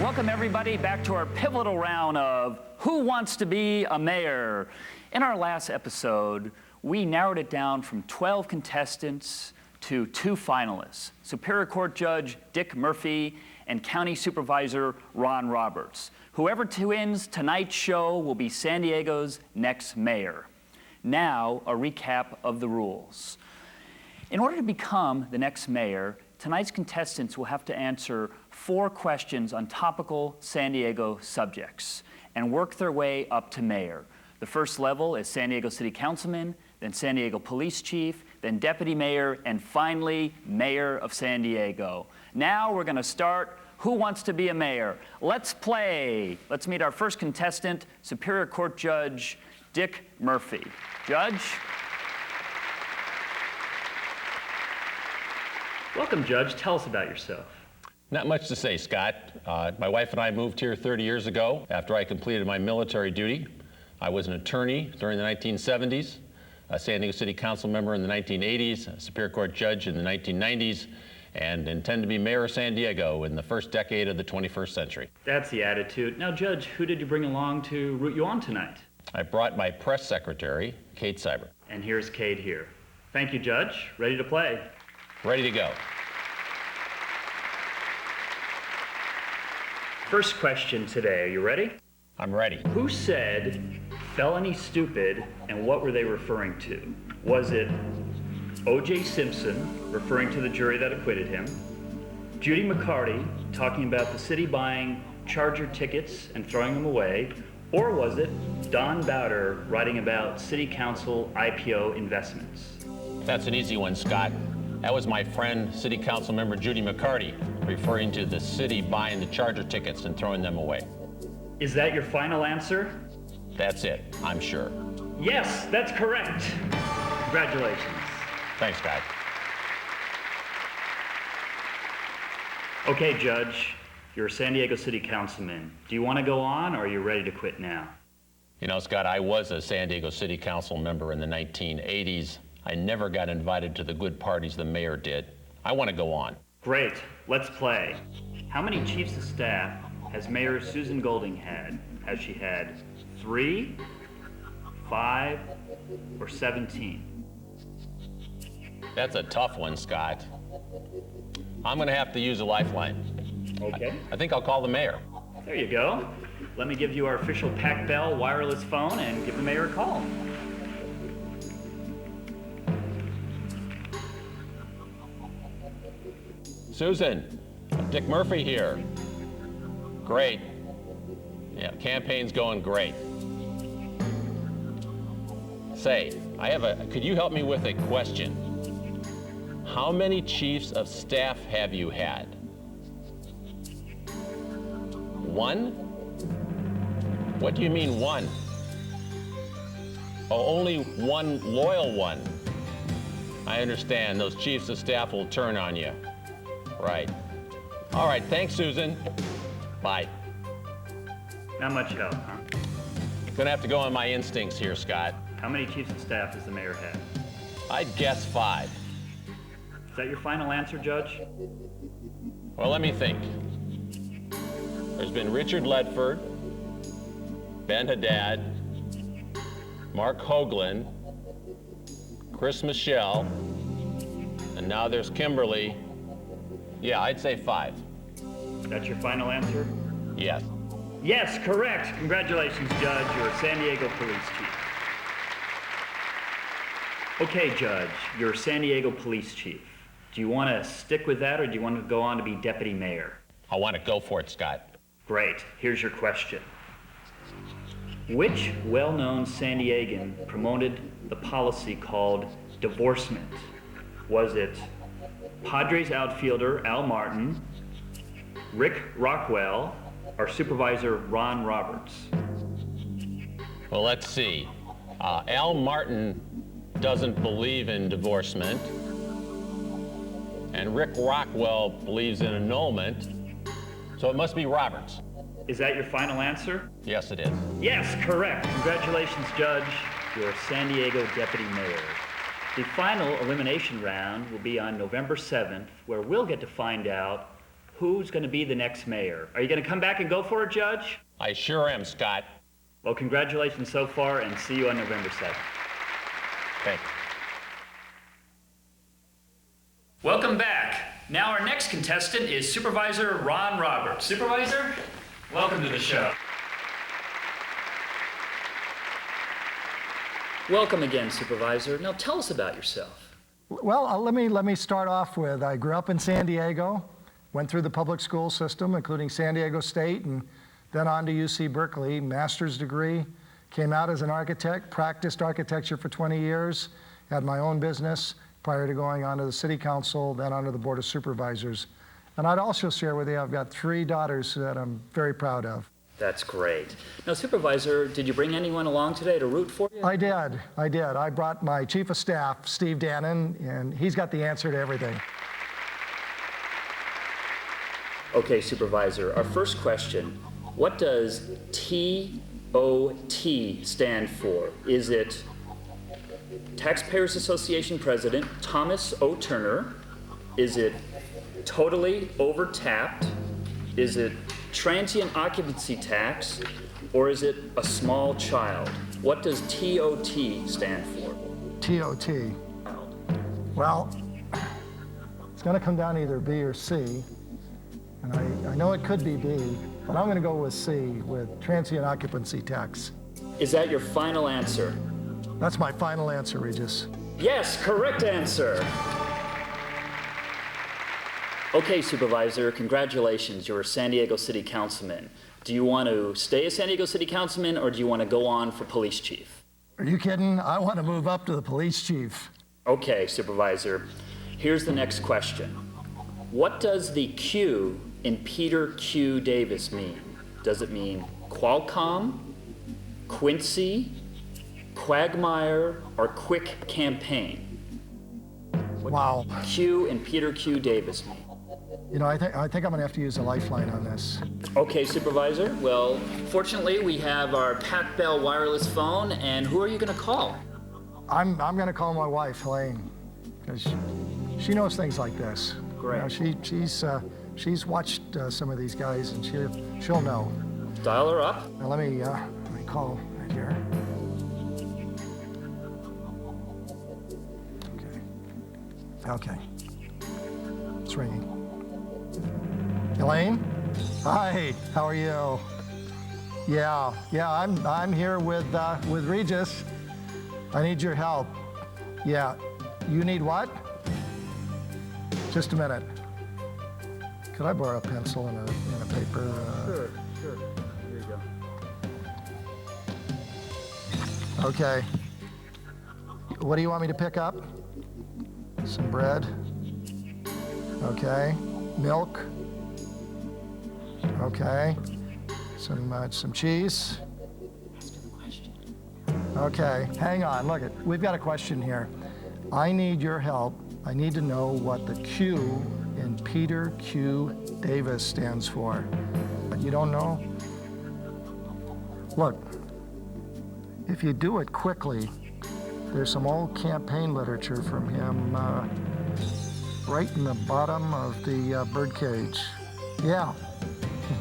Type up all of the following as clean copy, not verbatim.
Welcome everybody back to our pivotal round of Who Wants to Be a Mayor? In our last episode, we narrowed it down from 12 contestants to 2 finalists, Superior Court Judge Dick Murphy and County Supervisor Ron Roberts. Whoever wins tonight's show will be San Diego's next mayor. Now, a recap of the rules. In order to become the next mayor, tonight's contestants will have to answer 4 questions on topical San Diego subjects and work their way up to mayor. The first level is San Diego City Councilman, then San Diego Police Chief, then Deputy Mayor, and finally, Mayor of San Diego. Now we're going to start Who Wants to Be a Mayor? Let's play. Let's meet our first contestant, Superior Court Judge Dick Murphy. Judge? Welcome, Judge. Tell us about yourself. Not much to say, Scott. My wife and I moved here 30 years ago after I completed my military duty. I was an attorney during the 1970s, a San Diego City Council member in the 1980s, a Superior Court judge in the 1990s, and intend to be mayor of San Diego in the first decade of the 21st century. That's the attitude. Now, Judge, who did you bring along to root you on tonight? I brought my press secretary, Kate Seibert. And here's Kate here. Thank you, Judge. Ready to play? Ready to go. First question today. Are you ready? I'm ready. Who said felony stupid, and what were they referring to? Was it O.J. Simpson, referring to the jury that acquitted him, Judy McCarty, talking about the city buying Charger tickets and throwing them away, or was it Don Bowder writing about city council IPO investments? That's an easy one, Scott. That was my friend, City Council member Judy McCarty, referring to the city buying the Charger tickets and throwing them away. Is that your final answer? That's it, I'm sure. Yes, that's correct. Congratulations. Thanks, Scott. Okay, Judge, you're a San Diego City Councilman. Do you want to go on, or are you ready to quit now? You know, Scott, I was a San Diego City Council member in the 1980s. I never got invited to the good parties the mayor did. I want to go on. Great, let's play. How many chiefs of staff has Mayor Susan Golding had? Has she had 3, 5, or 17? That's a tough one, Scott. I'm going to have to use a lifeline. Okay. I think I'll call the mayor. There you go. Let me give you our official Pac Bell wireless phone and give the mayor a call. Susan, Dick Murphy here. Great. Yeah, campaign's going great. Say, could you help me with a question? How many chiefs of staff have you had? 1? What do you mean 1? Oh, only one loyal one. I understand, those chiefs of staff will turn on you. Right. All right, thanks, Susan. Bye. Not much help, huh? Gonna have to go on my instincts here, Scott. How many chiefs of staff does the mayor have? I'd guess 5. Is that your final answer, Judge? Well, let me think. There's been Richard Ledford, Ben Haddad, Mark Hoagland, Chris Michelle, and now there's Kimberly. Yeah, I'd say 5. That's your final answer? Yes. Yes, correct. Congratulations, Judge. You're a San Diego Police Chief. Okay, Judge, you're a San Diego Police Chief. Do you want to stick with that, or do you want to go on to be Deputy Mayor? I want to go for it, Scott. Great. Here's your question. Which well-known San Diegan promoted the policy called divorcement? Was it Padres outfielder Al Martin, Rick Rockwell, or Supervisor Ron Roberts? Well, let's see. Al Martin doesn't believe in divorcement, and Rick Rockwell believes in annulment, so it must be Roberts. Is that your final answer? Yes, it is. Yes, correct. Congratulations, Judge. You're a San Diego Deputy Mayor. The final elimination round will be on November 7th, where we'll get to find out who's going to be the next mayor. Are you going to come back and go for it, Judge? I sure am, Scott. Well, congratulations so far, and see you on November 7th. Thank you. Welcome back. Now our next contestant is Supervisor Ron Roberts. Supervisor, welcome to the show. Welcome again, Supervisor. Now tell us about yourself. Well, let me start off with, I grew up in San Diego, went through the public school system, including San Diego State, and then on to UC Berkeley, master's degree, came out as an architect, practiced architecture for 20 years, had my own business prior to going on to the city council, then onto the board of supervisors. And I'd also share with you, I've got 3 daughters that I'm very proud of. That's great. Now, Supervisor, did you bring anyone along today to root for you? I did. I brought my chief of staff, Steve Dannon, and he's got the answer to everything. Okay, Supervisor, our first question, what does TOT stand for? Is it Taxpayers Association President Thomas O. Turner? Is it totally overtapped? Is it transient occupancy tax? Or is it a small child? What does TOT stand for? TOT. Well, it's going to come down to either B or C. And I know it could be B, but I'm going to go with C, with transient occupancy tax. Is that your final answer? That's my final answer, Regis. Yes, correct answer. Okay, Supervisor, congratulations. You're a San Diego City Councilman. Do you want to stay a San Diego City Councilman, or do you want to go on for police chief? Are you kidding? I want to move up to the police chief. Okay, Supervisor. Here's the next question. What does the Q in Peter Q. Davis mean? Does it mean Qualcomm, Quincy, Quagmire, or Quick Campaign? Wow. Q and Peter Q. Davis mean? You know, I think I'm going to have to use a lifeline on this. Okay, Supervisor. Well, fortunately, we have our Pac Bell wireless phone, and who are you going to call? I'm going to call my wife, Helene, because she knows things like this. Great. You know, she's watched some of these guys, and she'll know. Dial her up. Now let me call right here. Okay. It's ringing. Elaine? Hi, how are you? Yeah, I'm here with Regis. I need your help. Yeah, you need what? Just a minute. Could I borrow a pencil and a paper? Sure. Here you go. Okay. What do you want me to pick up? Some bread. Okay. Milk. Okay. Some cheese. Okay. Hang on. Look, we've got a question here. I need your help. I need to know what the Q in Peter Q. Davis stands for. You don't know? Look, if you do it quickly, there's some old campaign literature from him right in the bottom of the birdcage. Yeah.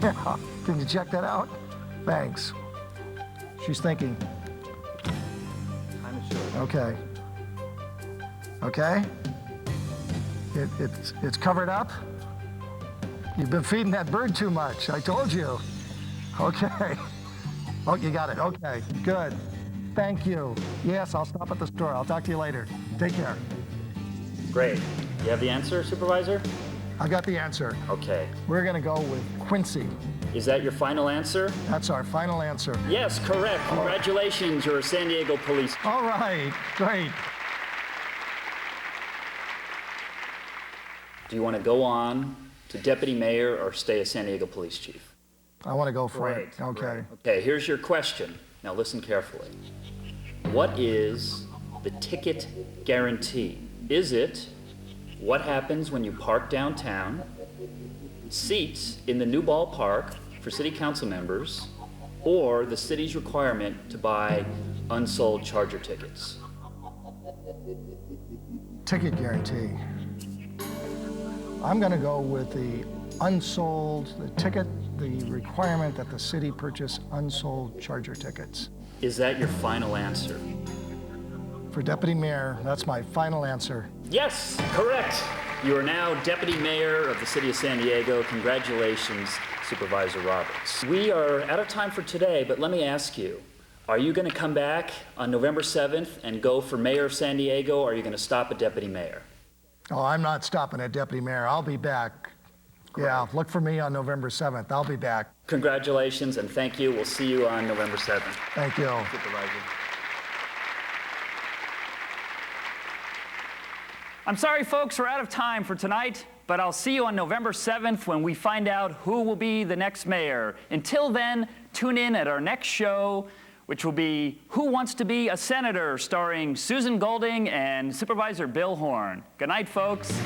Yeah. Can you check that out? Thanks. She's thinking. I'm sure. Okay. Okay? It's covered up? You've been feeding that bird too much. I told you. Okay. Oh, you got it. Okay, good. Thank you. Yes, I'll stop at the store. I'll talk to you later. Take care. Great. You have the answer, Supervisor? I got the answer. Okay. We're going to go with Quincy. Is that your final answer? That's our final answer. Yes, correct. Congratulations. You're a San Diego police. All right, great. Do you want to go on to deputy mayor or stay a San Diego police chief? I want to go for it. Great, Okay. great. Okay, here's your question. Now listen carefully. What is the ticket guarantee? Is it what happens when you park downtown, seats in the new ballpark for city council members, or the city's requirement to buy unsold Charger tickets? Ticket guarantee. I'm going to go with the the requirement that the city purchase unsold Charger tickets. Is that your final answer? For deputy mayor, that's my final answer. Yes, correct. You are now Deputy Mayor of the City of San Diego. Congratulations, Supervisor Roberts. We are out of time for today, but let me ask you, are you going to come back on November 7th and go for Mayor of San Diego, or are you going to stop at Deputy Mayor? Oh, I'm not stopping at deputy mayor. I'll be back. Yeah, look for me on November 7th. I'll be back. Congratulations and thank you. We'll see you on November 7th. Thank you. Supervisor. I'm sorry, folks, we're out of time for tonight, but I'll see you on November 7th when we find out who will be the next mayor. Until then, tune in at our next show, which will be Who Wants to Be a Senator, starring Susan Golding and Supervisor Bill Horn. Good night, folks.